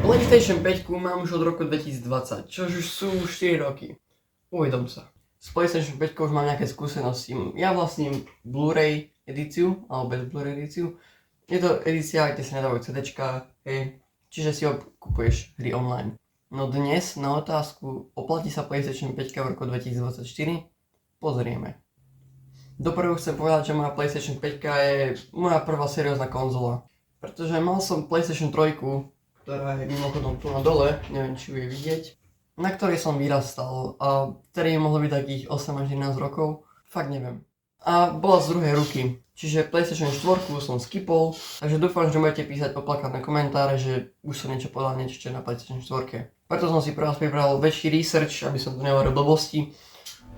PlayStation 5 mám už od roku 2020, čo už sú 4 roky. Uvedom sa. S PlayStation 5 už mám nejaké skúsenosti. Ja vlastním Blu-ray edíciu, alebo bez Blu-ray edíciu. Je to edícia, kde sa nedávajú CDčka, hej. Čiže si kupuješ hry online. No dnes na otázku, oplatí sa PlayStation 5 v roku 2024? Pozrieme. Doprvu chcem povedať, že moja PlayStation 5 je moja prvá seriózna konzola. Pretože mal som PlayStation 3, ktorá je mimochodom tu na dole, neviem či ju je vidieť, na ktorej som vyrastal a ktorý mohlo byť takých 8 až 11 rokov, fakt neviem. A bola z druhej ruky, čiže PlayStation 4 som skipol, takže dúfam, že budete písať poplakatné komentáre, že už som niečo povedal niečo na PlayStation 4. Preto som si pre vás pripravil väčší research, aby som tu nehovoril blbosti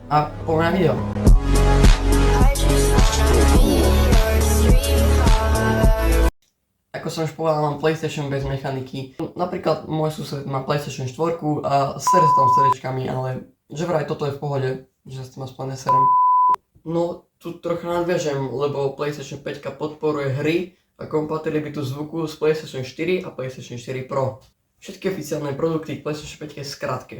a poďme na video. Ako som už povedal, mám PlayStation bez mechaniky. Napríklad môj sused má PlayStation 4 a sere sa tam s CDčkami, ale že vraj toto je v pohode, že sa s tým aspoň neserem. No, tu trocha nadviažem, lebo PlayStation 5 podporuje hry a kompatibilitu zvuku s PlayStation 4 a PlayStation 4 Pro. Všetky oficiálne produkty PlayStation 5 je skrátke.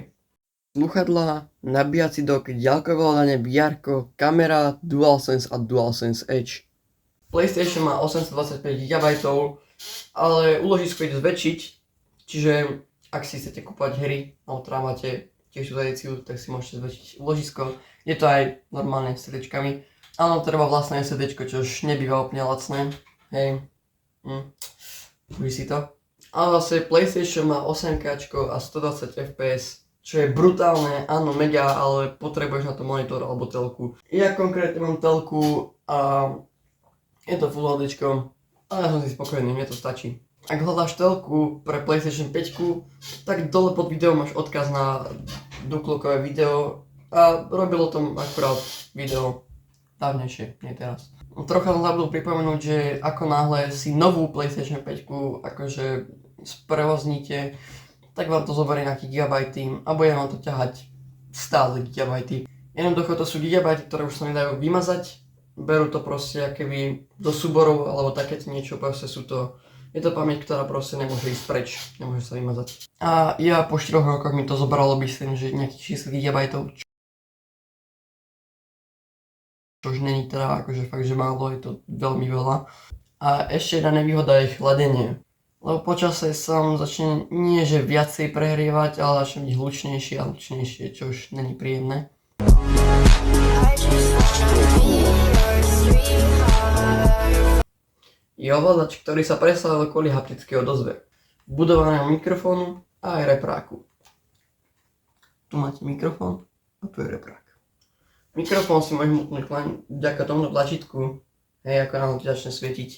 Sluchadlá, nabíjací dok, ďalkové ovládanie, VR, kamera, DualSense a DualSense Edge. PlayStation má 825 GB, ale úložisko ide zväčšiť, čiže ak si chcete kúpať hry, alebo teda máte tiež tú edíciu, tak si môžete zväčšiť úložisko. Je to aj normálne s CDčkami. Áno, treba vlastné SSDčko, čo už nebýva úplne lacné. Hej. Uži si to. Ale zase PlayStation má 8K a 120 FPS, čo je brutálne, áno mega, ale potrebuješ na to monitor alebo telku. Ja konkrétne mám telku a je to Full HDčko, ale ja som si spokojný, mne to stačí. Ak hľadáš telku pre PlayStation 5, tak dole pod videom máš odkaz na duklokové video a robilo tom akurát video dávnejšie, nie teraz. Trocha som zabudol pripomenúť, že ako náhle si novú PlayStation 5 akože sprevozníte, tak vám to zoberie nejaké gigabajty a bude vám to ťahať stále gigabajty. Jednoducho to sú gigabajty, ktoré už sa nedajú vymazať. Berú to proste akéby do súborov alebo takéto niečo, proste je to pamäť, ktorá proste nemôže ísť preč, nemôže sa vymazať. A ja po 4 rokoch mi to zobralo, myslím, že nejakých 60 GB, čož není teda akože fakt, že málo, je to veľmi veľa. A ešte jedna nevýhoda je chladenie. Lebo počase sa vám začne nie že viacej prehrievať, ale začne byť hlučnejšie a hlučnejšie, čo už není príjemné. Je ovládač, ktorý sa predstavil kvôli haptickej odozve, budovaného mikrofónu a aj repráku. Tu máte mikrofón a tu je reprák. Mikrofón si môžem mutnúť len vďaka tomuto tlačítku, hej, ako nám to začne svietiť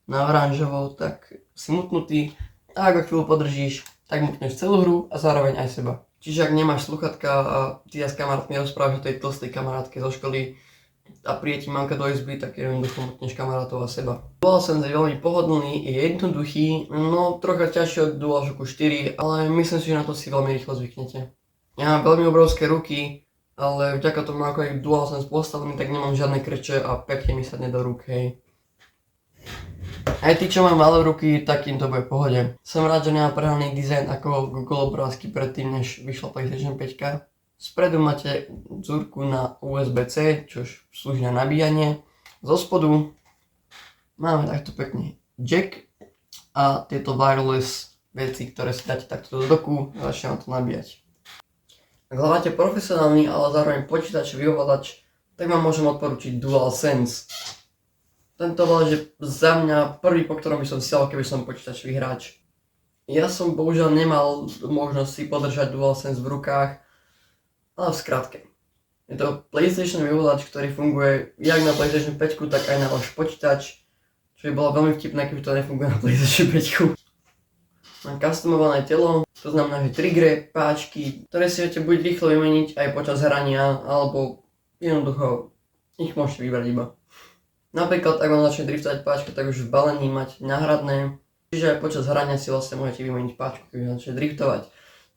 na oranžovo, tak si mutnutý a ako chvíľu podržíš, tak mutneš celú hru a zároveň aj seba. Čiže ak nemáš sluchatka a ty s kamarátmi rozprávaš o tej tlstej kamarátke zo školy a príde ti mamka do izby, tak jednoducho mutneš kamarátov a seba. DualSense je veľmi pohodlný, je jednoduchý, no trocha ťažšie od DualShocku 4, ale myslím si, že na to si veľmi rýchlo zvyknete. Ja mám veľmi obrovské ruky, ale vďaka tomu ako je DualSense postavený, tak nemám žiadne krče a pekne mi sadne do rúk, hej. Aj tí, čo majú malé ruky, tak im to bude v pohode. Som rád, že nemá prehnaný dizajn ako Google obrázky predtým, než vyšla PlayStation 5. Spredu máte dzúrku na USB-C, čo slúži na nabíjanie. Zo spodu máme takto pekne jack a tieto wireless veci, ktoré si dáte takto do doku a začne vám to nabíjať. Ak hľadáte profesionálny, ale zároveň počítačový ovládač, tak vám môžem odporučiť DualSense. Tento ovládač je za mňa prvý, po ktorom by som siahol, keby som počítačový hráč. Ja som bohužiaľ nemal možnosť si podržať DualSense v rukách, ale v skratke. Je to PlayStationový ovládač, ktorý funguje jak na PlayStation 5, tak aj na váš počítač, čo by bolo veľmi vtipné, keby to nefunguje na PlayStation 5. Mám customované telo, to znamená, že triggery, páčky, ktoré si viete buď rýchlo vymeniť aj počas hrania, alebo jednoducho ich môžete vybrať iba. Napríklad, ak vám začne driftovať páčka, tak už v balení mať náhradné, čiže aj počas hrania si vlastne môžete vymeniť páčku, keď vám začne driftovať.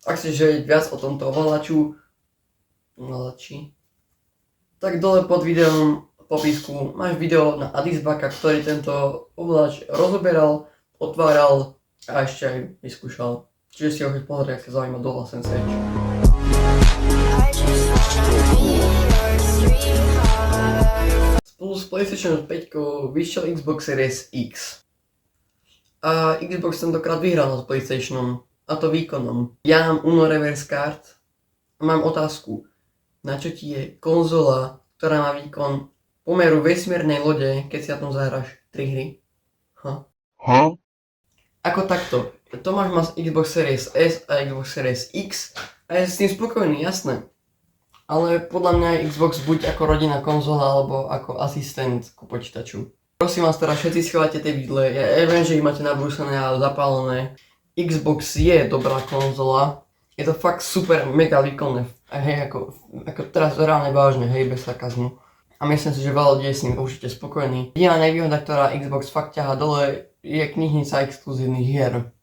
Ak chceš vedieť viac o tomto ovládači, tak dole pod videom v popisku máš video na Adisbaka, ktorý tento ovládač rozoberal, otváral a ešte aj vyskúšal. Čiže si ho keď pozrieť, ak sa zaujíma Dual Sense Edge. Spolu s PlayStation 5 vyšiel Xbox Series X. A Xbox tentokrát vyhral s PlayStationom, a to výkonom. Ja mám Uno Reverse Card a mám otázku. Na čo ti je konzola, ktorá má výkon pomeru vesmírnej lode, keď si na tom zahráš 3 hry? Ako takto. Tomáš má Xbox Series S a Xbox Series X a je s tým spokojný, jasné. Ale podľa mňa je Xbox buď ako rodinná konzola, alebo ako asistent ku počítaču. Prosím vás teraz, všetci schovajte tie vidle, ja viem, že ich máte nabrúsené a zapálené. Xbox je dobrá konzola, je to fakt super, mega výkonné. A hej, ako teraz reálne vážne, hej, bez sarkazmu. A myslím si, že veľa ľudí je s ním určite spokojný. Jediná nevýhoda, ktorá Xbox fakt ťaha dole, je knižnica exkluzívnych hier.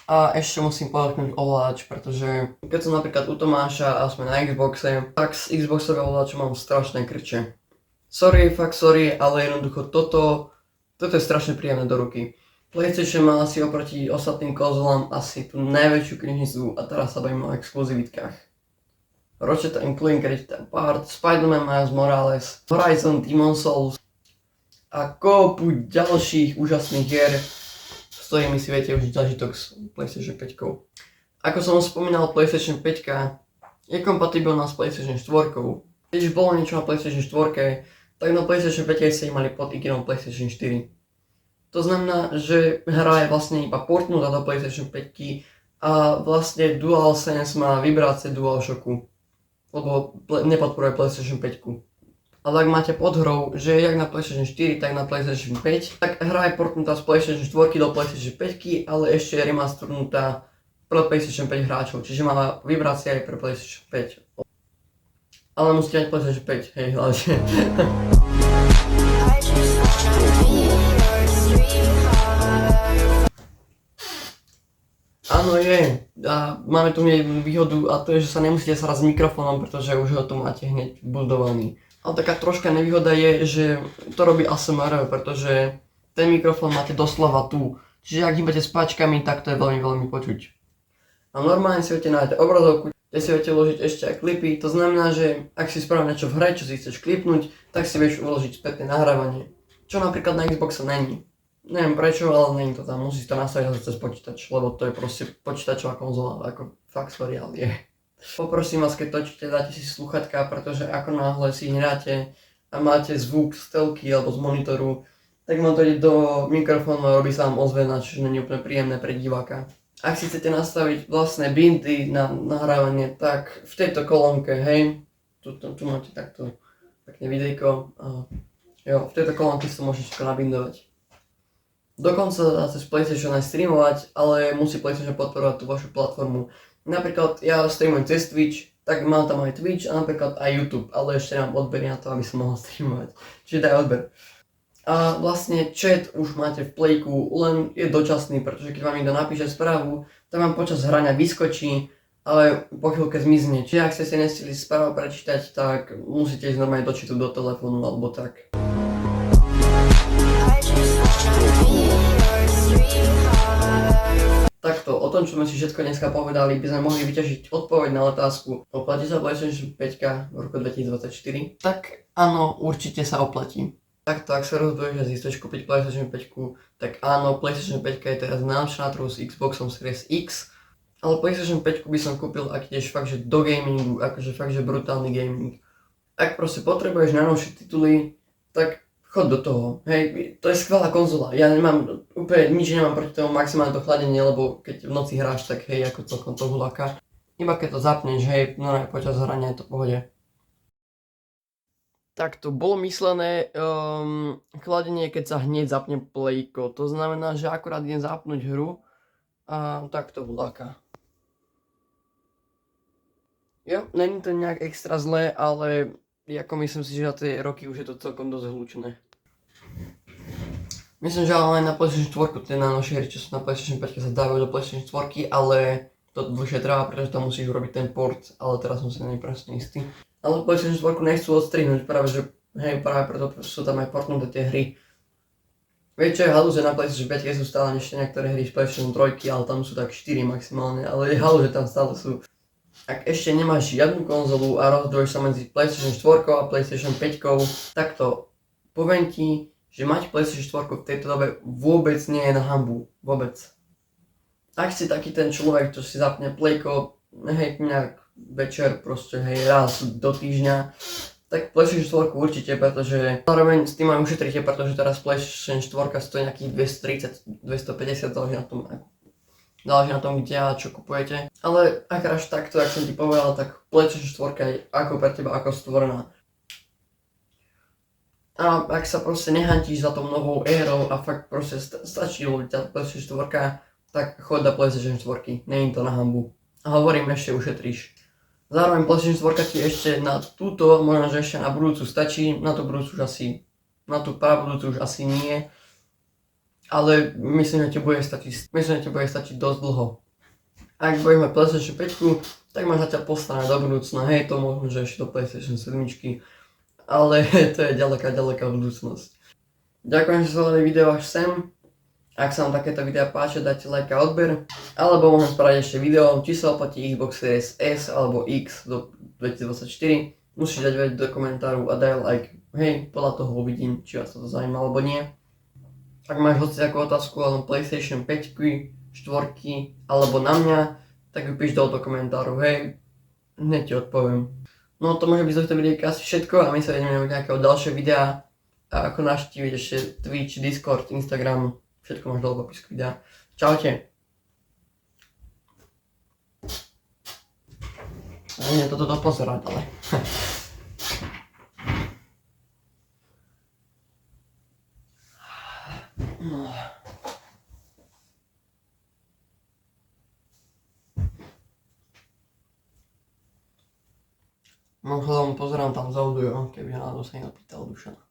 A ešte musím podotknúť ovládač, pretože keď som napríklad u Tomáša a sme na Xboxe, tak s Xboxovým ovládačom mám strašné krče. Sorry, fakt sorry, ale jednoducho toto je strašne príjemné do ruky. PlayStation má asi oproti ostatným konzolám asi tú najväčšiu knižnicu a teraz sa bavím o exkluzivitkách. Ratchet & Clank Rift Apart, Spider-Man Miles Morales, Horizon Demon's Souls a kopu ďalších úžasných hier, s ktorými si viete užiť zážitok s PlayStation 5. Ako som spomínal, PlayStation 5 je kompatibilná s PlayStation 4. Keď už bolo niečo na PlayStation 4, tak na PlayStation 5 ste mali pod ikinom PlayStation 4. To znamená, že hra je vlastne iba portnutá do PlayStation 5 a vlastne DualSense má vibrácie DualShocku, lebo nepodporuje PlayStation 5. Ale ak máte pod hrou, že je jak na PlayStation 4, tak na PlayStation 5, tak hra je portnutá z PlayStation 4 do PlayStation 5, ale ešte je remasternutá pre PlayStation 5 hráčov, čiže má vibrácie aj pre PlayStation 5. Ale musíte mať PlayStation 5, hej, hlavne. Áno je, a máme tu jednu výhodu a to je, že sa nemusíte srať s mikrofónom, pretože už ho tu máte hneď budovaný. Ale taká troška nevýhoda je, že to robí ASMR, pretože ten mikrofón máte doslova tu. Čiže ak hýbate s páčkami, tak to je veľmi, veľmi počuť. A normálne si viete nájsť obrazovku, kde si viete uložiť ešte aj klipy. To znamená, že ak si spravíš niečo v hre, čo si chceš klipnúť, tak si vieš uložiť spätné nahrávanie. Čo napríklad na Xboxe není. Neviem prečo, ale není to tam, musíš to nastaviť cez počítač, lebo to je proste počítačová konzola, ako fakt sorry, ale je. Poprosím vás, keď točíte, dáte si slúchatka, pretože ako náhle si hráte a máte zvuk z telky alebo z monitoru, tak vám to ide do mikrofónu a robí sa vám ozvena, čiže nie je úplne príjemné pre diváka. Ak si chcete nastaviť vlastné bindy na nahrávanie, tak v tejto kolónke, hej, tu máte takto pekne videjko, jo, v tejto kolónke si to môžete všetko nabindovať. Dokonca dá cez PlayStation aj streamovať, ale musí PlayStation podporovať tú vašu platformu. Napríklad ja streamujem cez Twitch, tak mám tam aj Twitch a napríklad aj YouTube, ale ešte nemám odbery na to, aby som mohol streamovať. Čiže daj odber. A vlastne chat už máte v Playku, len je dočasný, pretože keď vám niekto napíše správu, tak vám počas hrania vyskočí, ale po chvíľke zmizne. Čiže ak ste si nestihli správu prečítať, tak musíte ísť normálne do chatu do telefónu alebo tak. Takto, o tom, čo sme si všetko dneska povedali, by sme mohli vyťažiť odpoveď na otázku: oplatí sa PlayStation 5 v roku 2024? Tak áno, určite sa oplatí. Takto, ak sa rozhoduješ, že si chceš kúpiť PlayStation 5, tak áno, PlayStation 5 je teraz najlepšia na trhu s Xboxom Series X, ale PlayStation 5 by som kúpil, ak ideš fakt, že do gamingu, akože fakt, že brutálny gaming. Ak proste potrebuješ najnovšie tituly, tak chod do toho, hej, to je skvelá konzola, ja nemám, úplne nič nemám proti tomu, maximálne to chladenie, lebo keď v noci hráš, tak hej, ako celkom to huláka. Iba keď to zapneš, hej, no aj počas hrania je to v pohode. Tak to bolo myslené, chladenie, keď sa hneď zapne Playko, to znamená, že akurát idem zapnúť hru a tak to huláka. Jo, není to nejak extra zlé, ale ako myslím si, že za tie roky už je to celkom dosť hlučné. Myslím, že ale aj na PlayStation 4 tie najnovšie hry, čo sú na PlayStation 5 sa dávajú do PlayStation 4, ale to dlhšie trvá, pretože tam musíš urobiť ten port, ale teraz som si na nej presne istý. Ale PlayStation 4 nechcú odstrihnúť, práve preto sú tam aj portnuté tie hry. Vieš čo je halúze na PlayStation 5 sú stále ešte niektoré hry z PlayStation 3, ale tam sú tak 4 maximálne, ale je halúze tam stále sú. Ak ešte nemáš žiadnu konzolu a rozhoduješ sa medzi PlayStation 4 a PlayStation 5, tak to poviem ti, že mať PlayStation 4 v tejto dobe vôbec nie je na hanbu. Vôbec. Ak si taký ten človek, čo si zapne Playko, hej, nejak večer, proste hej, raz do týždňa, tak PlayStation 4 určite, pretože zároveň s tým aj ušetríte, pretože teraz PlayStation 4 stojí nejakých 230, 250, záleží na tom, kde a čo kupujete. Ale ak až takto, jak som ti povedal, tak PlayStation 4 je ako pre teba ako stvorená. A ak sa proste nehantíš za tou novou érou a fakt proste stačí ľudia PlayStation 4, tak choď do PlayStation 4, není to na hanbu. A hovorím, ešte ušetríš. Zároveň PlayStation 4 ti ešte na túto, možno že ešte na budúcu stačí, na tú budúcu už asi, na tú budúcu už asi nie. Ale myslím, že ti bude stačiť dosť dlho. Ak budeš mať PlayStation 5, tak máš zatiaľ postarané do budúcna, hej, to možno, že ešte do PlayStation 7, ale to je ďaleká budúcnosť. Ďakujem, že sledovali video až sem. Ak sa vám takéto videá páčia, dajte like a odber. Alebo môžem spraviť ešte video, či sa oplatí Xbox Series S alebo X do 2024. Musíš dať vedieť do komentáru a daj like. Hej, podľa toho uvidím, či vás to zaujíma alebo nie. Ak máš hociakú otázku o PlayStation 5, 4 alebo na mňa, tak ju píš do komentáru, hej, hneď ti odpoviem. No to môže byť z tohto videjka asi všetko a my sa vidíme v nejakého ďalšieho videa. A ako navštíviť ešte Twitch, Discord, Instagram, všetko máš dole v popisku videa. Čaute. Nie, toto pozerať, ale. No. Možno pozerám tam za audio, keby náhodou sa nepýtal Dušana.